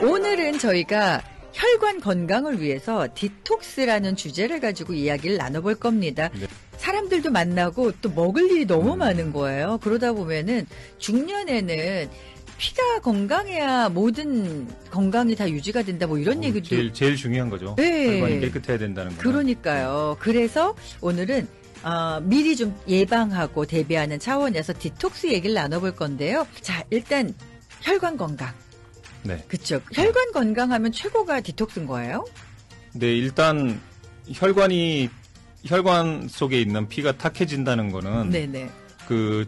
오늘은 저희가 혈관 건강을 위해서 디톡스라는 주제를 가지고 이야기를 나눠볼 겁니다. 네. 사람들도 만나고 또 먹을 일이 너무 많은 거예요. 그러다 보면은 중년에는 피가 건강해야 모든 건강이 다 유지가 된다 뭐 이런 얘기도 제일 중요한 거죠. 네. 혈관이 깨끗해야 된다는 거. 그러니까요. 그래서 오늘은 미리 좀 예방하고 대비하는 차원에서 디톡스 얘기를 나눠볼 건데요. 자, 일단 혈관 건강. 네. 그쵸. 혈관 건강하면 최고가 디톡스인 거예요? 네, 일단 혈관 속에 있는 피가 탁해진다는 거는 네네. 그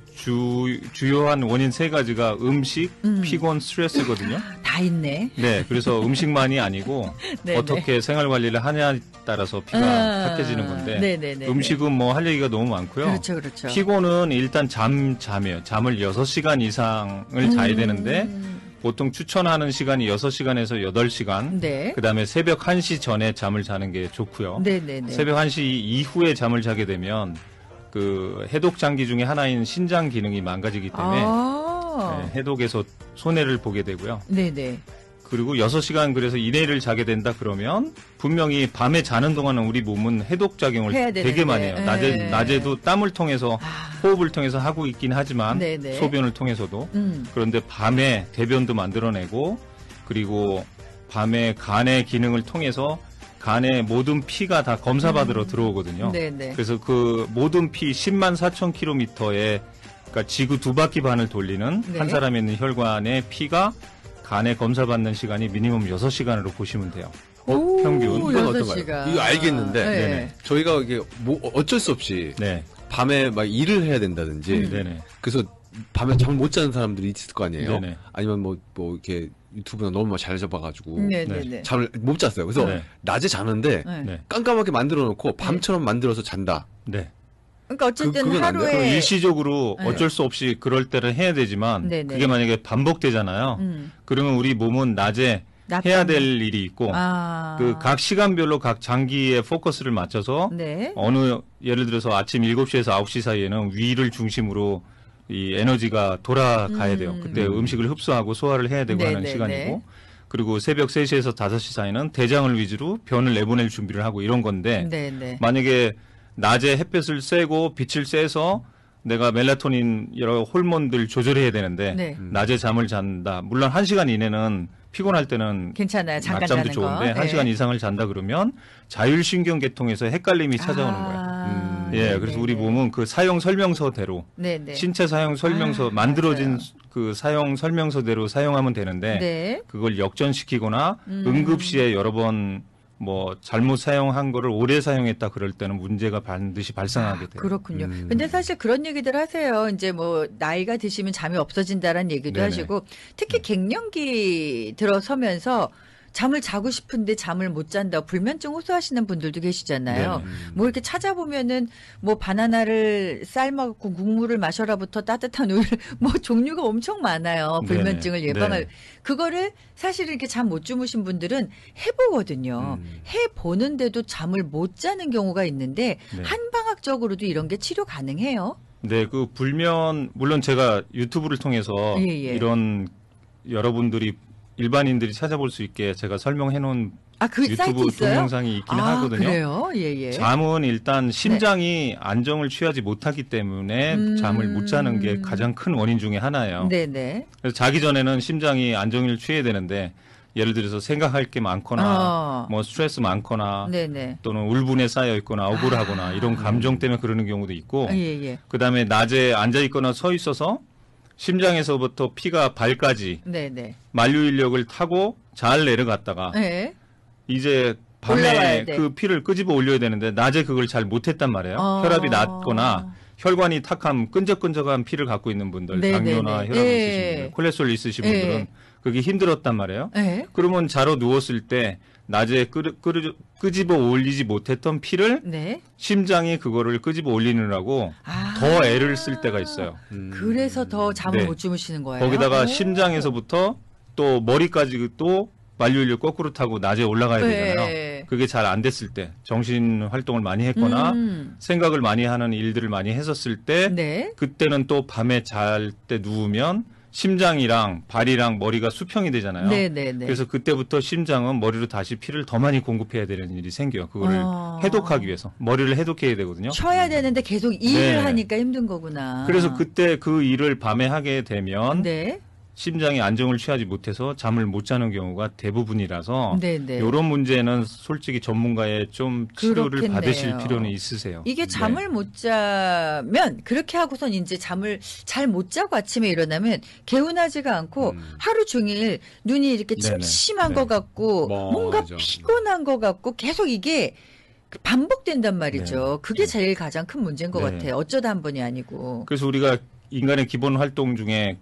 주요한 원인 세 가지가 음식, 피곤, 스트레스거든요. 다 있네. 네, 그래서 음식만이 아니고 네네. 어떻게 생활 관리를 하냐에 따라서 피가 탁해지는 건데 네네네. 음식은 뭐 할 얘기가 너무 많고요. 그렇죠, 그렇죠. 피곤은 일단 잠이에요. 잠을 6시간 이상을 자야 되는데 보통 추천하는 시간이 6시간에서 8시간. 네. 그다음에 새벽 1시 전에 잠을 자는 게 좋고요. 네네네. 새벽 1시 이후에 잠을 자게 되면 그 해독 장기 중에 하나인 신장 기능이 망가지기 때문에 네, 해독에서 손해를 보게 되고요. 네네. 그리고 6시간 그래서 이내를 자게 된다 그러면 분명히 밤에 자는 동안은 우리 몸은 해독 작용을 되게 많이 해요. 낮에도 땀을 통해서 호흡을 통해서 하고 있긴 하지만 네네. 소변을 통해서도 그런데 밤에 대변도 만들어내고 그리고 밤에 간의 기능을 통해서 간의 모든 피가 다 검사받으러 들어오거든요. 네네. 그래서 그 모든 피 10만 4천 킬로미터에 그러니까 지구 2바퀴 반을 돌리는 네. 한 사람에 있는 혈관의 피가 간에 검사받는 시간이 미니멈 6시간으로 보시면 돼요. 평균. 이건 어떤가요? 이거 알겠는데 네. 저희가 이게 뭐 어쩔 수 없이 네. 밤에 막 일을 해야 된다든지 네네. 그래서 밤에 잠 못 자는 사람들이 있을 거 아니에요. 네네. 아니면 뭐 이렇게 유튜브나 너무 잘 잡아가지고 네네네. 잠을 못 잤어요. 그래서 네. 낮에 자는데 네. 네. 깜깜하게 만들어 놓고 밤처럼 만들어서 잔다. 네. 그러니까 어쨌든 그건 안 돼요? 그럼 하루에 일시적으로 네. 어쩔 수 없이 그럴 때는 해야 되지만 네네. 그게 만약에 반복되잖아요. 그러면 우리 몸은 낮에 해야 될 일이 있고 그 각 시간별로 각 장기에 포커스를 맞춰서 네. 예를 들어서 아침 7시에서 9시 사이에는 위를 중심으로 이 에너지가 돌아가야 돼요. 그때 음식을 흡수하고 소화를 해야 되고 하는 네네네. 시간이고 그리고 새벽 3시에서 5시 사이는 대장을 위주로 변을 내보낼 준비를 하고 이런 건데 네네. 만약에 낮에 햇볕을 쐬고 빛을 쐬서 내가 멜라토닌 여러 호르몬들 조절해야 되는데 네. 낮에 잠을 잔다. 물론 1시간 이내는 피곤할 때는 괜찮아요. 잠깐 낮잠도 자는 거. 좋은데 1시간 이상을 잔다 그러면 자율신경계통에서 헷갈림이 찾아오는 거예요. 예, 그래서 우리 몸은 그 사용 설명서대로 네네. 신체 사용 설명서 만들어진 맞아요. 그 사용 설명서대로 사용하면 되는데 네. 그걸 역전시키거나 응급시에 여러 번 뭐 잘못 사용한 거를 오래 사용했다 그럴 때는 문제가 반드시 발생하게 돼요. 그렇군요. 근데 사실 그런 얘기들 하세요. 이제 뭐 나이가 드시면 잠이 없어진다라는 얘기도 네네. 하시고 특히 갱년기 들어서면서 잠을 자고 싶은데 잠을 못 잔다. 불면증 호소하시는 분들도 계시잖아요. 네네. 뭐 이렇게 찾아보면은 뭐 바나나를 삶아갖고 국물을 마셔라부터 따뜻한 우유를 뭐 종류가 엄청 많아요. 불면증을 네네. 예방할. 네. 그거를 사실 이렇게 잠 못 주무신 분들은 해보거든요. 해보는데도 잠을 못 자는 경우가 있는데 네. 한방학적으로도 이런 게 치료 가능해요? 네, 그 물론 제가 유튜브를 통해서 예. 이런 여러분들이 일반인들이 찾아볼 수 있게 제가 설명해 놓은 그 사이트 유튜브 있어요? 동영상이 있긴 하거든요. 그래요? 예. 잠은 일단 심장이 안정을 취하지 못하기 때문에 잠을 못 자는 게 가장 큰 원인 중에 하나예요. 네네. 그래서 자기 전에는 심장이 안정을 취해야 되는데 예를 들어서 생각할 게 많거나 뭐 스트레스 많거나 네네. 또는 울분에 쌓여 있거나 억울하거나 이런 감정 때문에 그러는 경우도 있고 예. 그다음에 낮에 앉아 있거나 서 있어서 심장에서부터 피가 발까지 네네. 만류인력을 타고 잘 내려갔다가 네. 이제 올라와야 밤에 돼. 그 피를 끄집어 올려야 되는데 낮에 그걸 잘 못했단 말이에요. 혈압이 낮거나 혈관이 탁함 끈적끈적한 피를 갖고 있는 분들, 네네네. 당뇨나 혈압 있으신 분들, 콜레스테롤 있으신 분들은 그게 힘들었단 말이에요. 네. 그러면 자러 누웠을 때 낮에 끄집어 올리지 못했던 피를 네. 심장이 그거를 끄집어 올리느라고 더 애를 쓸 때가 있어요. 그래서 더 잠을 네. 못 주무시는 거예요? 거기다가 심장에서부터 또 머리까지 또 만류인력 거꾸로 타고 낮에 올라가야 되잖아요. 그게 잘 안 됐을 때 정신 활동을 많이 했거나 생각을 많이 하는 일들을 많이 했었을 때 네. 그때는 또 밤에 잘 때 누우면 심장이랑 발이랑 머리가 수평이 되잖아요. 네네네. 그래서 그때부터 심장은 머리로 다시 피를 더 많이 공급해야 되는 일이 생겨요. 그거를 해독하기 위해서. 머리를 해독해야 되거든요. 쉬어야 되는데 계속 일을 네. 하니까 힘든 거구나. 그래서 그때 그 일을 밤에 하게 되면 네. 심장이 안정을 취하지 못해서 잠을 못 자는 경우가 대부분이라서 네네. 이런 문제는 솔직히 전문가의 좀 치료를 그렇겠네요. 받으실 필요는 있으세요. 이게 네. 잠을 못 자면 그렇게 하고선 이제 잠을 잘 못 자고 아침에 일어나면 개운하지가 않고 하루 종일 눈이 이렇게 네네. 침침한 네. 것 같고 뭔가 맞아. 피곤한 것 같고 계속 이게 반복된단 말이죠. 네. 그게 제일 가장 큰 문제인 것 네. 같아요. 어쩌다 한 번이 아니고. 그래서 우리가 인간의 기본 활동 중에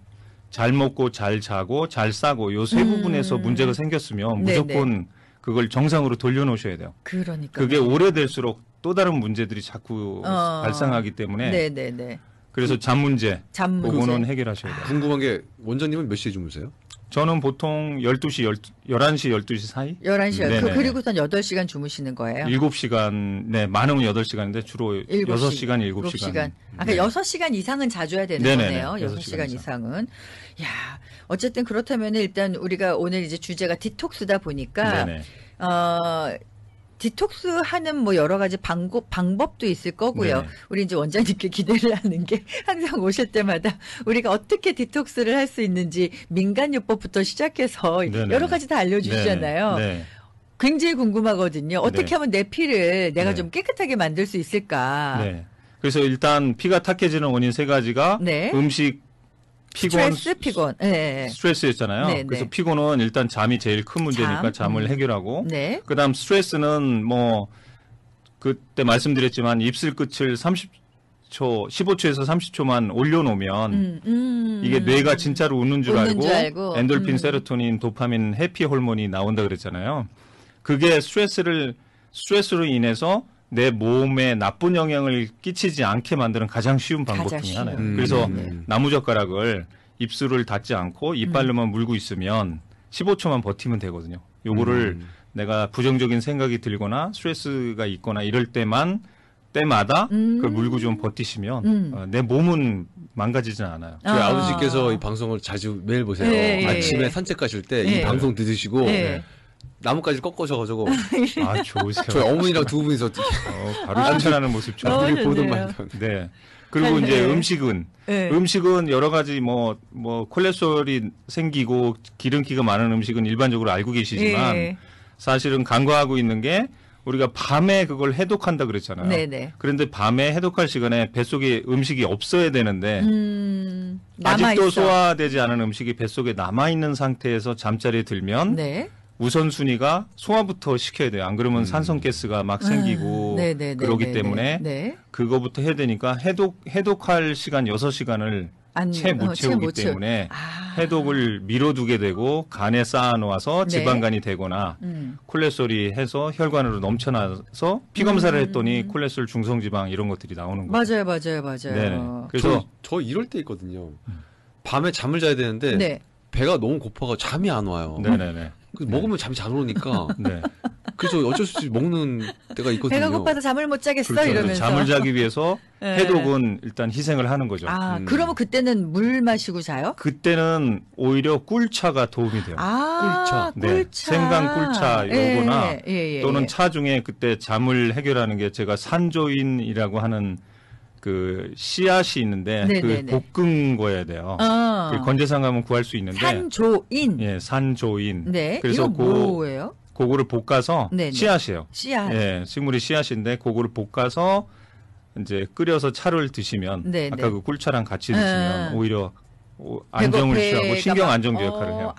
잘 먹고 잘 자고 잘 싸고 요 세 부분에서 문제가 생겼으면 네네. 무조건 그걸 정상으로 돌려놓으셔야 돼요. 그러니까. 그게 오래될수록 또 다른 문제들이 자꾸 발생하기 때문에 네네네. 그래서 잠 문제 잠 문제. 그거는 해결하셔야 돼요. 궁금한 게 원장님은 몇 시에 주무세요? 저는 보통 12시, 11시, 12시 사이? 11시요. 네네. 그리고선 8시간 주무시는 거예요? 7시간, 네, 많으면 8시간인데 주로 6시간, 7시간. 아까 6시간 이상은 자줘야 되는 네네네. 거네요. 6시간 6시간 이상은. 야, 어쨌든 그렇다면 일단 우리가 오늘 이제 주제가 디톡스다 보니까, 네네. 디톡스 하는 뭐 여러 가지 방법도 있을 거고요. 네네. 우리 이제 원장님께 기대를 하는 게 항상 오실 때마다 우리가 어떻게 디톡스를 할 수 있는지 민간요법부터 시작해서 네네. 여러 가지 다 알려주시잖아요. 네. 굉장히 궁금하거든요. 어떻게 네. 하면 내 피를 내가 네. 좀 깨끗하게 만들 수 있을까? 네. 그래서 일단 피가 탁해지는 원인 세 가지가 네. 음식, 피곤, 스트레스, 피곤. 네. 스트레스였잖아요. 네, 그래서 네. 피곤은 일단 잠이 제일 큰 문제니까 잠을 해결하고 네. 그다음 스트레스는 뭐 그때 말씀드렸지만 입술 끝을 15초에서 30초만 올려놓으면 이게 뇌가 진짜로 웃는 줄 알고 엔돌핀, 세로토닌, 도파민, 해피 호르몬이 나온다 그랬잖아요. 그게 스트레스로 인해서 내 몸에 나쁜 영향을 끼치지 않게 만드는 가장 쉬운 방법 중에 하나예요. 그래서 나무젓가락을 입술을 닫지 않고 이빨로만 물고 있으면 15초만 버티면 되거든요. 요거를 내가 부정적인 생각이 들거나 스트레스가 있거나 이럴 때마다 그걸 물고 좀 버티시면 내 몸은 망가지진 않아요. 저희 아버지께서 이 방송을 자주 매일 보세요. 네, 아침에 산책 가실 때 이 네. 방송 들으시고 네. 나뭇가지 꺾으셔가지고 아, 좋으세요. 저희 어머니랑 두 분이서 바로 칭찬하는 모습 좋아요. 좋네요. 보던 말던. 네. 그리고 네. 이제 음식은 네. 음식은 여러 가지 뭐 콜레스테롤이 생기고 기름기가 많은 음식은 일반적으로 알고 계시지만 네. 사실은 간과하고 있는 게 우리가 밤에 그걸 해독한다 그랬잖아요. 네네. 그런데 밤에 해독할 시간에 뱃속에 음식이 없어야 되는데 아직도 남아있어. 소화되지 않은 음식이 뱃속에 남아있는 상태에서 잠자리에 들면 네. 우선순위가 소화부터 시켜야 돼요. 안 그러면 산성가스가 막 생기고 네네네. 그러기 네네. 때문에 네. 그거부터 해야 되니까 해독할 시간 6시간을 채 못 채우기 때문에 해독을 미뤄두게 되고 간에 쌓아놓아서 네. 지방간이 되거나 콜레스테롤이 해서 혈관으로 넘쳐나서 피 검사를 했더니 콜레스테롤 중성지방 이런 것들이 나오는 거죠. 맞아요. 네. 그래서 저 이럴 때 있거든요. 밤에 잠을 자야 되는데 네. 배가 너무 고파가 잠이 안 와요. 네네네. 그래서 먹으면 잠이 잘 오니까 네. 그래서 어쩔 수 없이 먹는 때가 있거든요. 배가 고파서 잠을 못 자겠어 그렇죠. 이러면서. 잠을 자기 위해서 네. 해독은 일단 희생을 하는 거죠. 그러면 그때는 물 마시고 자요? 그때는 오히려 꿀차가 도움이 돼요. 꿀차. 네. 생강 꿀차 요거나 예. 또는 차 중에 그때 잠을 해결하는 게 제가 산조인이라고 하는 그 씨앗이 있는데 네네네. 그 볶은 거여야 돼요. 그 건재상 가면 구할 수 있는데 산조인. 예, 산조인. 네. 그래서 이거 뭐예요? 그거를 볶아서 네네. 씨앗이에요. 씨앗. 예, 식물이 씨앗인데 그거를 볶아서 이제 끓여서 차를 드시면 네네. 아까 그 꿀차랑 같이 드시면 오히려 안정을 취하고 신경 안정제 역할을 해요.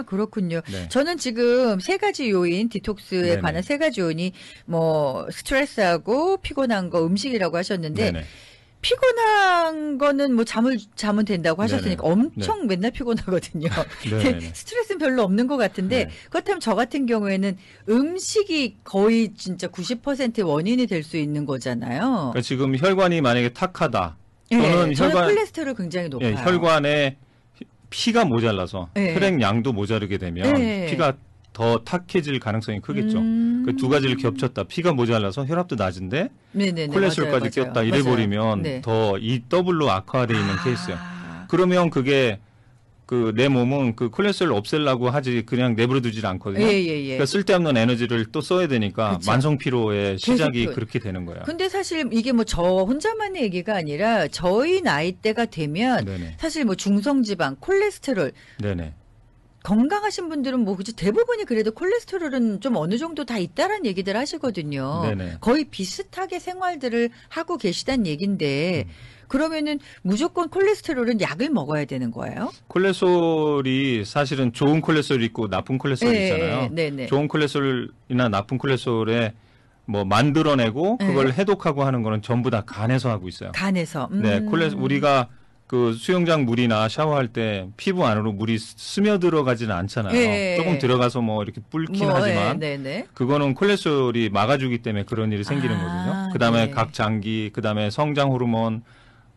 그렇군요. 네. 저는 지금 세 가지 요인, 디톡스에 네네. 관한 세 가지 요인이 뭐 스트레스하고 피곤한 거, 음식이라고 하셨는데 네네. 피곤한 거는 뭐 자면 된다고 하셨으니까 네네. 엄청 맨날 피곤하거든요. 네네. 스트레스는 별로 없는 것 같은데 네. 그렇다면 저 같은 경우에는 음식이 거의 진짜 90%의 원인이 될 수 있는 거잖아요. 그러니까 지금 혈관이 만약에 탁하다 저는 또는 콜레스테롤 굉장히 높아요. 혈관에 피가 모자라서 네. 혈액량도 모자르게 되면 네. 피가 더 탁해질 가능성이 크겠죠. 그 두 가지를 겹쳤다. 피가 모자라서 혈압도 낮은데 네네네. 콜레스테롤까지 맞아요. 꼈다. 이래버리면 네. 더 이 더블로 악화되어 있는 케이스예요. 그러면 그게 그 내 몸은 그 콜레스테롤 없애려고 하지 그냥 내버려두질 않거든요. 그러니까 쓸데없는 에너지를 또 써야 되니까 그쵸. 만성 피로의 시작이 계속 그렇게 되는 거예요. 근데 사실 이게 뭐 저 혼자만의 얘기가 아니라 저희 나이대가 되면 네네. 사실 뭐 중성지방, 콜레스테롤 네네. 건강하신 분들은 뭐 그치 대부분이 그래도 콜레스테롤은 좀 어느 정도 다 있다라는 얘기들 하시거든요. 네네. 거의 비슷하게 생활들을 하고 계시단 얘긴데 그러면은 무조건 콜레스테롤은 약을 먹어야 되는 거예요? 콜레스테롤이 사실은 좋은 콜레스테롤 있고 나쁜 콜레스테롤 있잖아요. 네네. 좋은 콜레스테롤이나 나쁜 콜레스테롤에 뭐 만들어내고 그걸 해독하고 하는 거는 전부 다 간에서 하고 있어요. 간에서. 네, 우리가 그 수영장 물이나 샤워할 때 피부 안으로 물이 스며 들어가지는 않잖아요. 조금 들어가서 뭐 이렇게 불긴 하지만 그거는 콜레스테롤이 막아주기 때문에 그런 일이 생기는 거거든요. 그다음에 각 장기, 그다음에 성장 호르몬,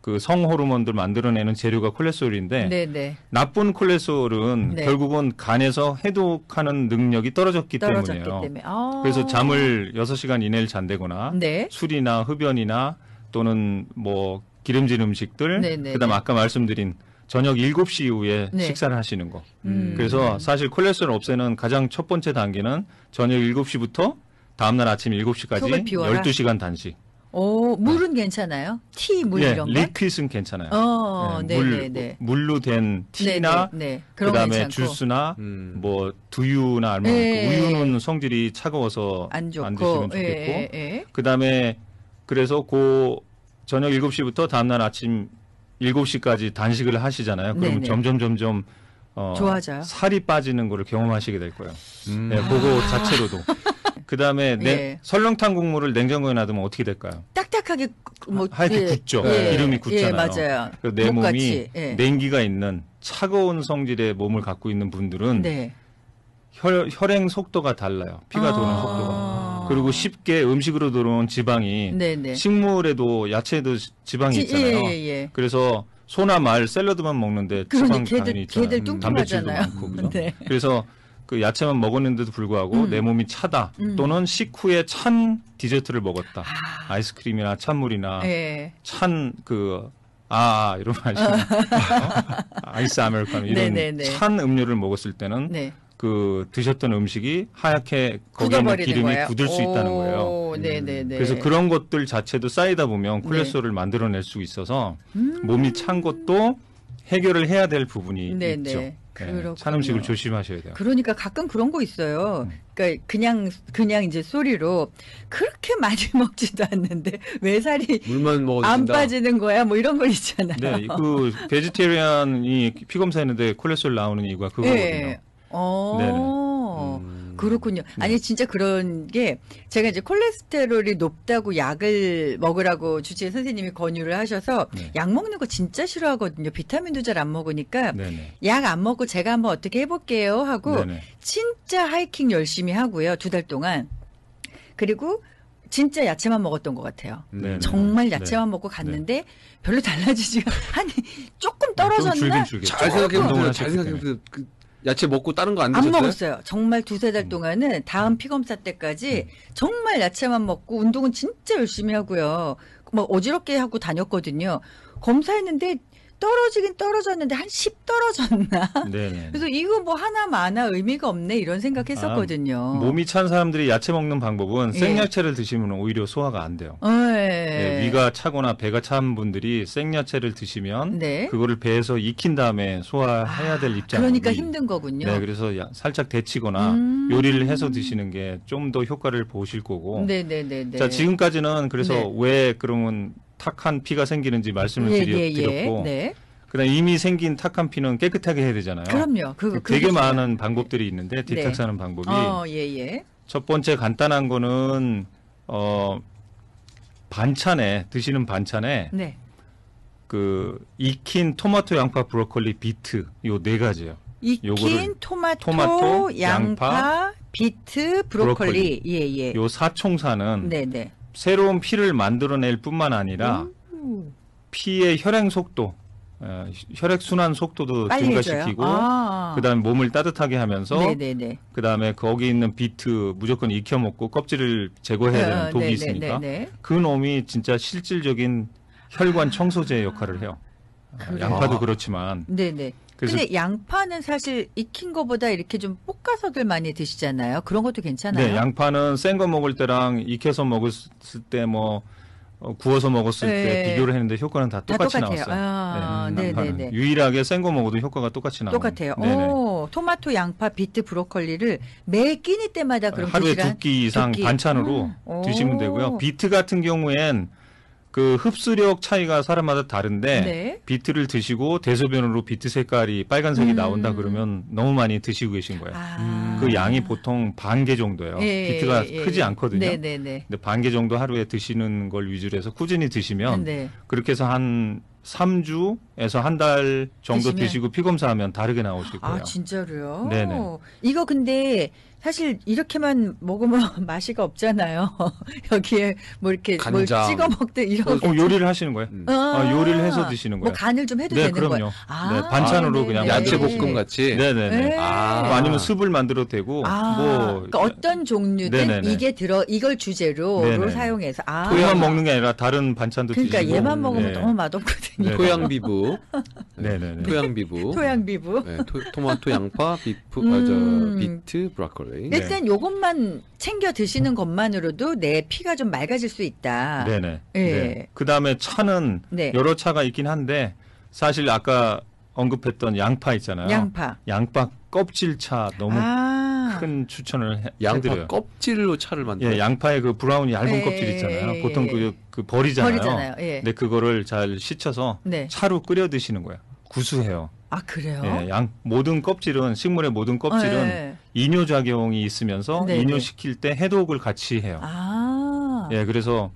그 성 호르몬들 만들어내는 재료가 콜레스테롤인데 나쁜 콜레스테롤은 결국은 간에서 해독하는 능력이 떨어졌기 때문에요. 그래서 잠을 6시간 이내를 잔다거나 술이나 흡연이나 또는 뭐 기름진 음식들, 그다음 아까 말씀드린 저녁 7시 이후에 식사를 하시는 거. 그래서 사실 콜레스테롤 없애는 가장 첫 번째 단계는 저녁 7시부터 다음날 아침 7시까지 12시간 단식. 물은 괜찮아요? 티, 물 이런 거? 리퀴드는 괜찮아요. 물로 된 티나 그다음에 주스나 뭐 두유나 알몬드. 우유는 성질이 차가워서 안 드시면 좋겠고. 그다음에 그래서 저녁 7시부터 다음날 아침 7시까지 단식을 하시잖아요. 그러면 점점 좋아져요? 살이 빠지는 거를 경험하시게 될 거예요. 네, 그거 자체로도. 그다음에 설렁탕 국물을 냉장고에 놔두면 어떻게 될까요? 딱딱하게 뭐 하얗게 굳죠. 기름이 굳잖아요. 맞아요. 내 몸이 냉기가 있는 차가운 성질의 몸을 갖고 있는 분들은 혈행 속도가 달라요. 피가 도는 속도가. 그리고 쉽게 음식으로 들어온 지방이 식물에도 야채에도 지방이 있잖아요. 그래서 소나 말 샐러드만 먹는데 지방 당연히 있잖아요. 걔들 뚱뚱하잖아요. 많고, 그죠? 그래서 그 야채만 먹었는데도 불구하고 내 몸이 차다 또는 식후에 찬 디저트를 먹었다. 아이스크림이나 찬물이나 찬 이런 말 아이스 아메리카노 이런 찬 음료를 먹었을 때는 그 드셨던 음식이 하얗게 거기에 있는 기름이 굳을 수 있다는 거예요. 그래서 그런 것들 자체도 쌓이다 보면 콜레스테롤을 만들어낼 수 있어서 몸이 찬 것도 해결을 해야 될 부분이 있죠. 찬 음식을 조심하셔야 돼요. 그러니까 가끔 그런 거 있어요. 그러니까 그냥 이제 소리로 그렇게 많이 먹지도 않는데 왜 살이 물만 안 빠지는 거야? 뭐 이런 거 있잖아요. 네, 그 베지테리안이 피 검사했는데 콜레스테롤 나오는 이유가 그거거든요. 그렇군요. 아니 진짜 그런 게 제가 이제 콜레스테롤이 높다고 약을 먹으라고 주치의 선생님이 권유를 하셔서 약 먹는 거 진짜 싫어하거든요. 비타민도 잘 안 먹으니까 약 안 먹고 제가 한번 어떻게 해볼게요 하고 진짜 하이킹 열심히 하고요. 2달 동안. 그리고 진짜 야채만 먹었던 것 같아요. 정말 야채만 먹고 갔는데 별로 달라지지가 아니 조금 떨어졌나? 잘 생각해보세요. 야채 먹고 다른 거 안 드셨어요? 안 먹었어요. 정말 2-3달 동안은 다음 피검사 때까지 정말 야채만 먹고 운동은 진짜 열심히 하고요. 뭐 어지럽게 하고 다녔거든요. 검사했는데 떨어지긴 떨어졌는데 한 10 떨어졌나? 그래서 이거 뭐 하나 많아 의미가 없네 이런 생각했었거든요. 몸이 찬 사람들이 야채 먹는 방법은 생야채를 드시면 오히려 소화가 안 돼요. 위가 차거나 배가 찬 분들이 생야채를 드시면 그거를 배에서 익힌 다음에 소화해야 될 입장. 그러니까 힘든 거군요. 네, 그래서 살짝 데치거나 요리를 해서 드시는 게 좀 더 효과를 보실 거고. 자, 지금까지는 그래서 왜 그러면 탁한 피가 생기는지 말씀을 드렸고 그다음 이미 생긴 탁한 피는 깨끗하게 해야 되잖아요. 그럼요. 되게 많은 방법들이 있는데 디톡스하는 방법이 첫 번째 간단한 거는 반찬에 드시는 반찬에 그 익힌 토마토, 양파, 브로콜리, 비트 요 4가지예요. 익힌 토마토, 양파, 비트, 브로콜리. 요 사총사는 새로운 피를 만들어낼 뿐만 아니라 피의 혈행 속도, 혈액 순환 속도도 빨리 증가시키고 그다음에 몸을 따뜻하게 하면서 네네네. 그다음에 거기 있는 비트 무조건 익혀 먹고 껍질을 제거해야 되는 독이 있으니까 그 놈이 진짜 실질적인 혈관 청소제 역할을 해요. 양파도 그렇지만. 네네. 근데 양파는 사실 익힌 거보다 이렇게 좀 볶아서들 많이 드시잖아요. 그런 것도 괜찮아요? 네, 양파는 센 거 먹을 때랑 익혀서 먹었을 때 뭐 구워서 먹었을 때 비교를 했는데 효과는 다 똑같이 나왔어요. 네네네. 유일하게 센 거 먹어도 효과가 똑같이 나와요. 똑같아요. 오, 토마토, 양파, 비트, 브로콜리를 매 끼니 때마다 그럼 하루에 2끼 이상 반찬으로 드시면 되고요. 비트 같은 경우엔 그 흡수력 차이가 사람마다 다른데 비트를 드시고 대소변으로 비트 색깔이 빨간색이 나온다 그러면 너무 많이 드시고 계신 거예요. 그 양이 보통 반 개 정도예요. 비트가 크지 않거든요. 근데 반 개 정도 하루에 드시는 걸 위주로 해서 꾸준히 드시면 그렇게 해서 한 3주에서 한 달 정도 드시고 피검사하면 다르게 나오실 거예요. 아, 진짜로요? 네네. 이거 근데 사실 이렇게만 먹으면 맛이가 없잖아요. 여기에 뭐 이렇게 뭘 찍어 먹든 이런 거. 요리를 하시는 거예요? 요리를 해서 드시는 거예요? 뭐 간을 좀 해도 네, 되는 그럼요. 거예요? 네, 반찬으로 그냥 야채 볶음 같이. 네네네. 아니면 습을 만들어도 되고. 그러니까 어떤 종류든 이걸 주재료로 사용해서. 토양 먹는 게 아니라 다른 반찬도 드시고. 그러니까 얘만 먹으면 너무 맛없거든요. 토양비부. 네네네. 토양비부. 토양비부. 네, 토마토, 양파, 비트, 브로콜리. 일단 요것만 챙겨 드시는 것만으로도 내 피가 좀 맑아질 수 있다. 네네. 네. 그 다음에 차는 여러 차가 있긴 한데 사실 아까 언급했던 양파 있잖아요. 양파 껍질차 너무 큰 추천을 해드려요. 양파 껍질로 차를 만들어요? 예, 양파의 그 브라운 얇은 껍질 있잖아요. 보통 그 버리잖아요. 근데 그거를 잘 씻혀서 차로 끓여 드시는 거예요. 구수해요. 아, 그래요? 예, 모든 껍질은, 식물의 모든 껍질은 이뇨작용이 있으면서 이뇨시킬 때 해독을 같이 해요. 예, 그래서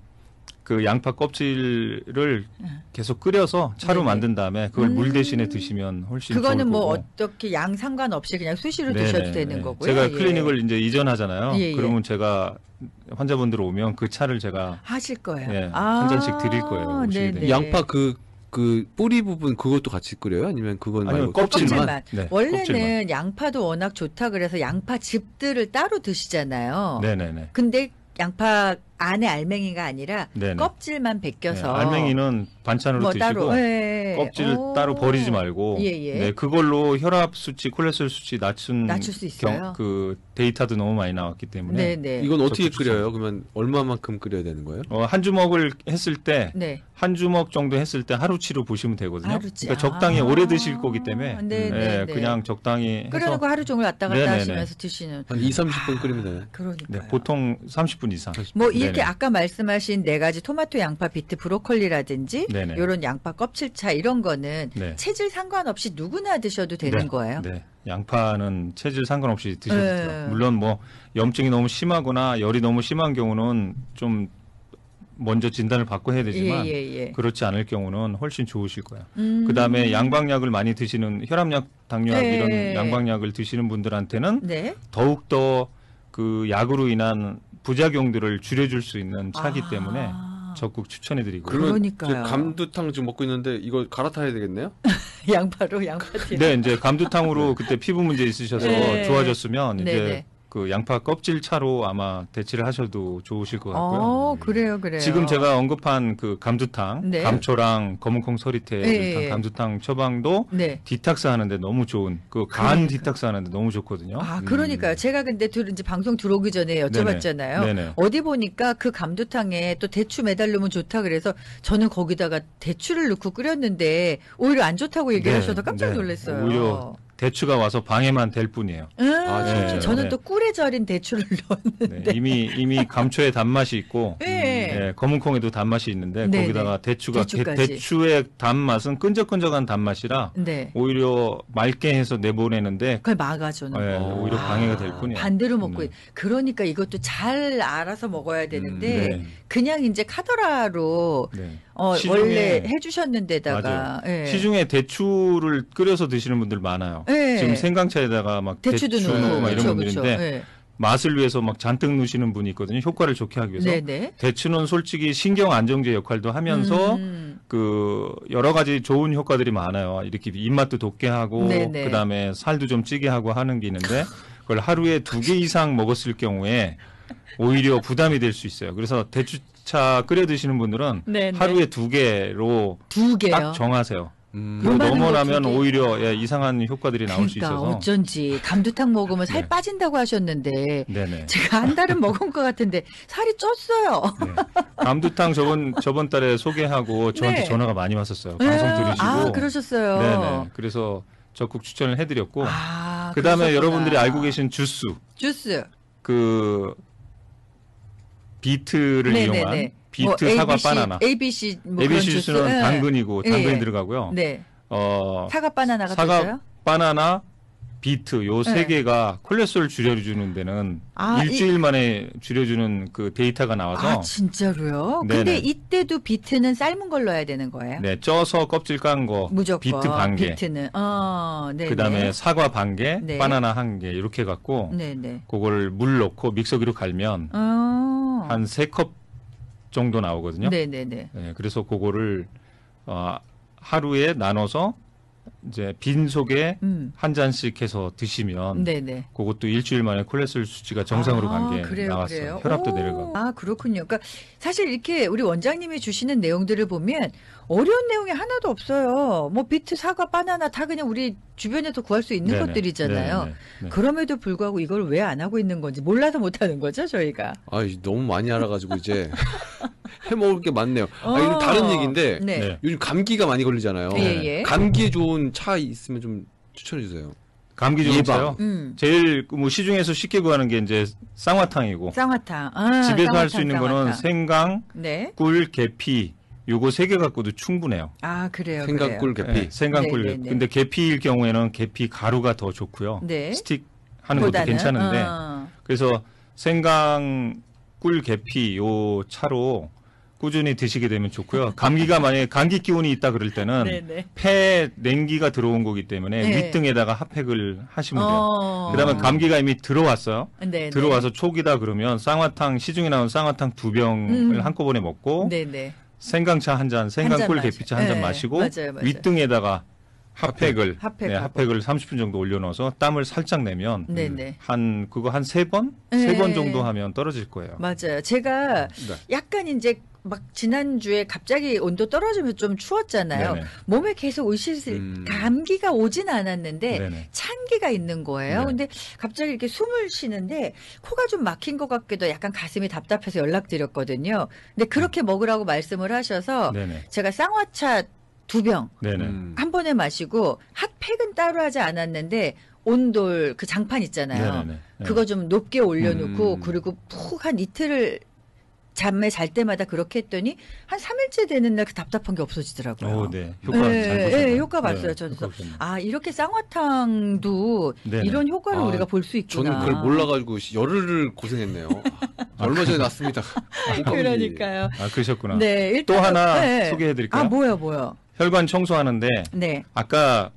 그 양파 껍질을 계속 끓여서 차로 만든 다음에 그걸 물 대신에 드시면 훨씬 좋을 거고. 그거는 뭐 어떻게 양 상관없이 그냥 수시로 드셔도 되는 거고요. 제가 클리닉을 이제 이전하잖아요. 그러면 제가 환자분들 오면 그 차를 제가 하실 거예요. 예, 한 잔씩 드릴 거예요. 양파 그 뿌리 부분 그것도 같이 끓여요? 아니면 그건 말고 껍질만? 원래는 껍질만. 양파도 워낙 좋다 그래서 양파즙들을 따로 드시잖아요. 네네네. 근데 양파 안에 알맹이가 아니라 껍질만 벗겨서 알맹이는 반찬으로 드시고 껍질을 따로 버리지 말고 그걸로 혈압 수치, 콜레스테롤 수치 낮출 수 있어요. 그 데이터도 너무 많이 나왔기 때문에 이건 어떻게 끓여요? 그러면 얼마만큼 끓여야 되는 거예요? 한 주먹을 했을 때 한 주먹 정도 했을 때 하루치로 보시면 되거든요. 하루치. 그러니까 적당히 오래 드실 거기 때문에 그냥 적당히 해서 끓여놓고 하루 종일 왔다 갔다 하시면서 드시는 한 2, 30분 끓이면 되나요? 그러니까요. 보통 30분 이상. 뭐 이렇게 아까 말씀하신 4가지 토마토, 양파, 비트, 브로콜리라든지 이런 양파 껍질차 이런 거는 체질 상관없이 누구나 드셔도 되는 거예요? 네. 양파는 체질 상관없이 드셔도 돼요. 물론 뭐 염증이 너무 심하거나 열이 너무 심한 경우는 좀 먼저 진단을 받고 해야 되지만 그렇지 않을 경우는 훨씬 좋으실 거예요. 그다음에 양방약을 많이 드시는 혈압약, 당뇨약 이런 양방약을 드시는 분들한테는 더욱더 그 약으로 인한 부작용들을 줄여줄 수 있는 차기 때문에 적극 추천해드리고요. 그러니까요. 감두탕 지금 먹고 있는데 이거 갈아타야 되겠네요? 양파로 네, 이제 감두탕으로 그때 피부 문제 있으셔서 좋아졌으면 이제 그 양파 껍질 차로 아마 대치를 하셔도 좋으실 것 같고요. 그래요. 지금 제가 언급한 그 감두탕, 감초랑 검은콩 서리태 감두탕 처방도 디탁스 하는데 너무 좋은 그 간 디탁스 하는데 너무 좋거든요. 그러니까요. 제가 근데 이제 방송 들어오기 전에 여쭤봤잖아요. 어디 보니까 그 감두탕에 또 대추 매달르면 좋다 그래서 저는 거기다가 대추를 넣고 끓였는데 오히려 안 좋다고 얘기하셔서 깜짝 놀랐어요. 오히려 대추가 와서 방해만 될 뿐이에요. 저는 또 꿀에 절인 대추를 넣었는데 이미 감초에 단맛이 있고 검은콩에도 단맛이 있는데 거기다가 대추의 단맛은 끈적끈적한 단맛이라 오히려 맑게 해서 내보내는데 그걸 막아주는 오히려 방해가 될 뿐이에요. 반대로 먹고 그러니까 이것도 잘 알아서 먹어야 되는데 그냥 이제 카더라로 원래 해주셨는데다가 시중에 대추를 끓여서 드시는 분들 많아요. 지금 생강차에다가 막 대추 넣고 막 이런 분들인데 맛을 위해서 막 잔뜩 넣으시는 분이 있거든요. 효과를 좋게 하기 위해서. 대추는 솔직히 신경 안정제 역할도 하면서 그 여러 가지 좋은 효과들이 많아요. 이렇게 입맛도 돋게 하고 네네. 그다음에 살도 좀 찌게 하고 하는 게 있는데 그걸 하루에 2개 이상 먹었을 경우에 오히려 부담이 될 수 있어요. 그래서 대추차 끓여 드시는 분들은 네네. 하루에 2개로 2개요? 딱 정하세요. 그거 요만한 넘어나면 거 2개. 오히려 예, 이상한 효과들이 나올 수 그러니까 있어서. 어쩐지 감두탕 먹으면 살 네. 빠진다고 하셨는데 네네. 제가 한 달은 먹은 것 같은데 살이 쪘어요. 네. 감두탕 저번 달에 소개하고 저한테 네. 전화가 많이 왔었어요. 방송 들으시고. 아, 그러셨어요. 네네. 그래서 적극 추천을 해드렸고. 아, 그다음에 그러셨구나. 여러분들이 알고 계신 주스. 주스. 그 비트를 네네네. 이용한 비트, 뭐 사과, ABC, 바나나. ABC 뭐 ABC 그런 주스는 주스? 당근이고 예. 당근이 들어가고요. 네. 사과 바나나가 사과, 들어요? 바나나, 비트 요 세 네. 개가 콜레스테롤 줄여주는 데는 아, 일주일 만에 줄여주는 그 데이터가 나와서 아, 진짜로요? 네네. 근데 이때도 비트는 삶은 걸 넣어야 되는 거예요? 네, 쪄서 껍질 깐 거, 무조건. 비트 반 개, 비트는. 네. 그다음에 사과 반 개, 네. 바나나 한 개 이렇게 갖고 네네. 그걸 물 넣고 믹서기로 갈면 한 3컵 정도 나오거든요. 네네네. 네, 그래서 그거를 하루에 나눠서 이제 빈속에 한 잔씩 해서 드시면 네네. 그것도 일주일 만에 콜레스테롤 수치가 정상으로 간 게 그래요, 나왔어요. 그래요? 혈압도 오, 내려가고. 아, 그렇군요. 그러니까 사실 이렇게 우리 원장님이 주시는 내용들을 보면 어려운 내용이 하나도 없어요. 뭐 비트, 사과, 바나나 다 그냥 우리 주변에서 구할 수 있는 네네. 것들이잖아요. 네네. 네. 그럼에도 불구하고 이걸 왜 안 하고 있는 건지 몰라서 못 하는 거죠, 저희가. 아, 너무 많이 알아가지고 이제 해먹을 게 많네요. 어. 아, 이건 다른 얘기인데 네. 네. 요즘 감기가 많이 걸리잖아요. 예, 예. 감기에 좋은 차 있으면 좀 추천해 주세요. 감기 좋은 예방. 차요? 제일 뭐 시중에서 쉽게 구하는 게 이제 쌍화탕이고 쌍화탕. 집에서 할 수 쌍화탕, 있는 거는 쌍화탕. 생강, 네. 꿀, 계피 요거 3개 갖고도 충분해요. 아, 그래요. 생강꿀 그래요. 계피. 네, 생강꿀. 네, 네, 네. 근데 계피일 경우에는 계피 가루가 더 좋고요. 네. 스틱 하는 것도 보다는, 괜찮은데 어. 그래서 생강, 꿀, 계피 요 차로 꾸준히 드시게 되면 좋고요. 감기가 만약에 감기 기운이 있다 그럴 때는 네네. 폐에 냉기가 들어온 거기 때문에 네. 윗등에다가 핫팩을 하시면 돼요. 어. 그다음에 감기가 이미 들어왔어요. 네, 들어와서 초기다 그러면 쌍화탕 시중에 나온 쌍화탕 2병을 한꺼번에 먹고 네네. 생강차 한 잔, 생강꿀 마셔. 계피차 한 잔 네, 마시고 맞아요, 맞아요. 윗등에다가 핫팩을 핫팩 네, 하고. 핫팩을 30분 정도 올려놓아서 땀을 살짝 내면 네네. 그거 한 3번? 네. 3번 정도 하면 떨어질 거예요. 맞아요. 제가 네. 약간 이제 막 지난주에 갑자기 온도 떨어지면서 좀 추웠잖아요. 네네. 몸에 계속 감기가 오진 않았는데 네네. 찬기가 있는 거예요. 네. 근데 갑자기 이렇게 숨을 쉬는데 코가 좀 막힌 것 같기도 약간 가슴이 답답해서 연락드렸거든요. 근데 그렇게 먹으라고 말씀을 하셔서 네네. 제가 쌍화차 2병 네네. 한 번에 마시고 핫팩은 따로 하지 않았는데 온돌 그 장판 있잖아요. 네네네. 네. 그거 좀 높게 올려놓고 그리고 푹 한 이틀을 잠에 잘 때마다 그렇게 했더니 한 3일째 되는 날 그 답답한 게 없어지더라고요. 네. 효과 잘 보셨나요? 네, 효과 봤어요. 네, 저는 효과 그래서 보셨나요? 아 이렇게 쌍화탕도 네네. 이런 효과를 아, 우리가 볼 수 있구나. 저는 그걸 몰라가지고 열흘을 고생했네요. 얼마 전에 났습니다. 그러니까요. 아, 그러셨구나. 네, 일단 또 하나 소개해드릴까요? 아 뭐요? 혈관 청소하는데 네, 아까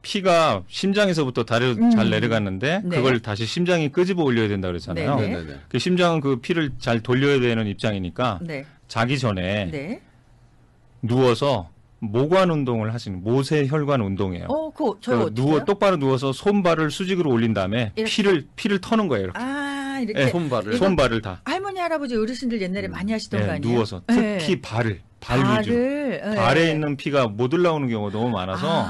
피가 심장에서부터 다리로 잘 내려갔는데 네. 그걸 다시 심장이 끄집어 올려야 된다 그랬잖아요. 네네. 네네네. 그 심장은 그 피를 잘 돌려야 되는 입장이니까 네, 자기 전에 네. 누워서 모관 운동을 하시는 모세 혈관 운동이에요. 저희 어떻게 똑바로 누워서 손발을 수직으로 올린 다음에 이렇게. 피를 터는 거예요. 이렇게. 아 이렇게 네, 손발을. 손발을 다. 할머니 할아버지 어르신들 옛날에 많이 하시던 네, 거 아니에요? 누워서 네. 특히 발 위주로. 네. 발에 있는 피가 못 올라오는 경우가 너무 많아서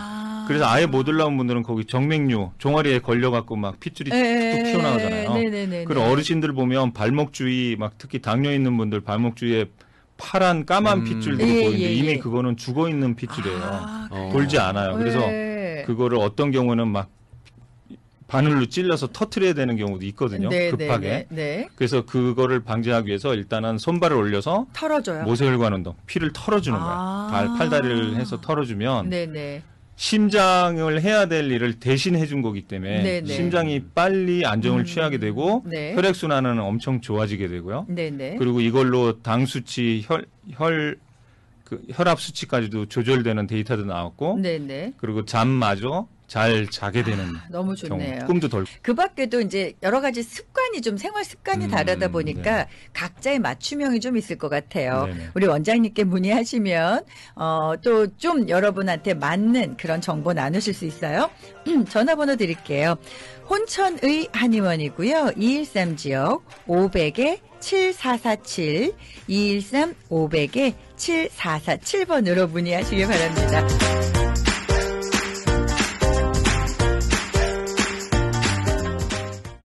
그래서 아예 못 올라온 분들은 거기 정맥류 종아리에 걸려갖고 막 핏줄이 툭툭 튀어나오잖아요. 네네네. 그리고 어르신들 보면 발목 주위 막 특히 당뇨 있는 분들 발목 주위에 파란 까만 핏줄들이 예, 보이는데 예, 이미 예. 그거는 죽어 있는 핏줄이에요. 아, 돌지 않아요. 그래서 네. 그거를 어떤 경우는 막 바늘로 찔러서 터트려야 되는 경우도 있거든요. 네, 급하게. 네. 그래서 그거를 방지하기 위해서 일단은 손발을 올려서 털어줘요. 모세혈관 운동, 피를 털어주는 아. 거예요. 팔다리를 해서 털어주면 네네. 심장을 해야 될 일을 대신 해준 거기 때문에 네네. 심장이 빨리 안정을 취하게 되고 네. 혈액순환은 엄청 좋아지게 되고요. 네네. 그리고 이걸로 당 수치, 혈압 수치까지도 조절되는 데이터도 나왔고 네네. 그리고 잠마저 잘 자게 되는 너무 좋네요. 경우, 꿈도 덜. 그 밖에도 이제 여러 가지 습관이 좀 생활 습관이 다르다 보니까 네. 각자의 맞춤형이 좀 있을 것 같아요. 네네. 우리 원장님께 문의하시면 또 좀 여러분한테 맞는 그런 정보 나누실 수 있어요. 전화번호 드릴게요. 혼천의 한의원이고요. 213 지역 500에 7447 213 500에 7447번으로 문의하시기 바랍니다.